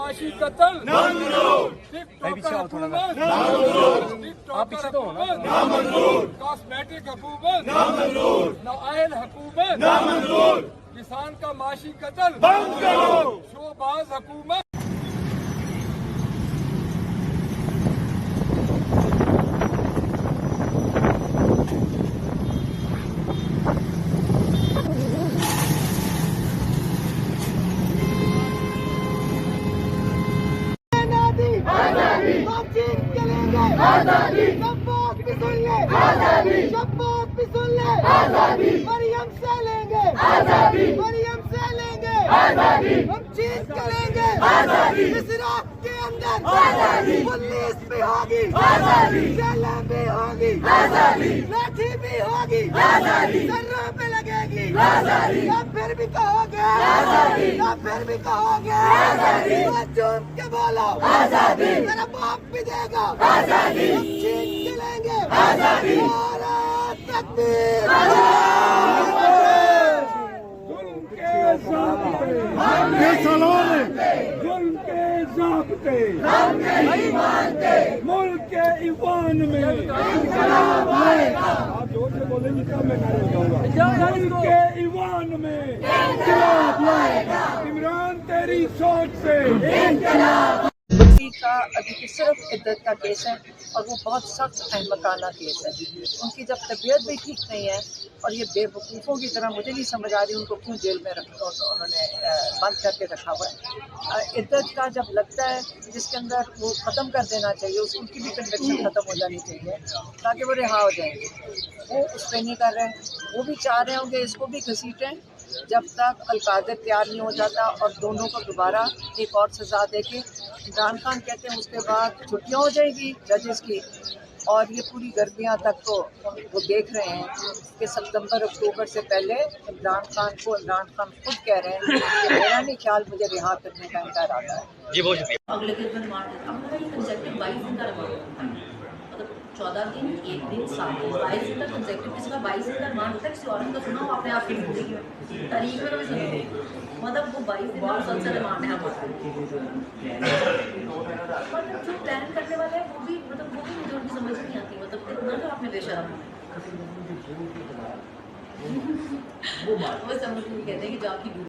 माशी कत्ल कॉस्मेटिक हुकूमत, नाअहल हुकूमत, किसान का माशी कत्ल बंद करो, शोबाज हुकूमत। आजादी शब्बात भी सुन ले, आजादी शब्बात भी सुन ले, आजादी मरियम से लेंगे, आजादी मरियम से लेंगे, आजादी हम चीज करेंगे, आजादी इस रात के अंदर, आजादी पुलिस भी होगी, आजादी जेलें भी होगी, आजादी लाठी भी होगी, आजादी सर्रों पे लगेगी, आजादी या फिर भी कहोगे, आजादी या फिर भी कहोगे, आजादी चुप के बोलो, आजादी तेरा बाप भी देगा, आजादी हम जीत के लेंगे, आजादी नारा तकबीर, जुल्म के ज़ाब्ते हम नहीं मानते, मुल्क के ईवान में इंकलाब आएगा। आप जोर से बोलेंगे तब मैं नारे लगाऊंगा। मुल्क के ईवान में इंकलाब आएगा। इमरान तेरी सोच से इंकलाब का अभी सिर्फ इद्दत का केस है और वो बहुत सख्त अहमकाना केस है। उनकी जब तबीयत भी ठीक नहीं है और ये बेवकूफ़ों की तरह मुझे नहीं समझ आ रही उनको क्यों जेल में उन्होंने बंद करके रखा हुआ है। इद्दत का जब लगता है जिसके अंदर वो ख़त्म कर देना चाहिए, उनकी भी कन्विक्शन ख़त्म हो जानी चाहिए ताकि वो रिहा हो जाएंगे। वो उस पर नहीं कर रहे हैं, वो भी चाह रहे होंगे इसको भी घसीटें जब तक अलकायदा तैयार नहीं हो जाता और दोनों को दोबारा एक और सज़ा देके इमरान खान कहते हैं उसके बाद छुट्टियाँ हो जाएगी जजेस की। और ये पूरी गर्मियाँ तक तो वो देख रहे हैं कि सितंबर अक्टूबर से पहले इमरान खान खुद कह रहे हैं कि मेरा नहीं ख्याल मुझे रिहा करने का इनका इरादा है। जी बहुत शुक्रिया। अगले दिन रिमांड हमारा ये कंसेप्टिव 22 दिन का रिमांड होता है, मतलब 14 दिन 1 दिन 7 दिन 22 दिन तक कंसेप्टिव किसी का 22 दिन का रिमांड होता है। किसी और का सुना हो आपने आपकी जिंदगी में तारीख में कभी सुनी, मतलब वो 22 दिन का मुसलसल रिमांड है हमारा। मतलब जो प्लान करने वाले हैं वो भी मुझे उनकी समझ नहीं आती, मतलब कितना तो आपने बेशरम वो समझ नहीं कहते कि जो आपकी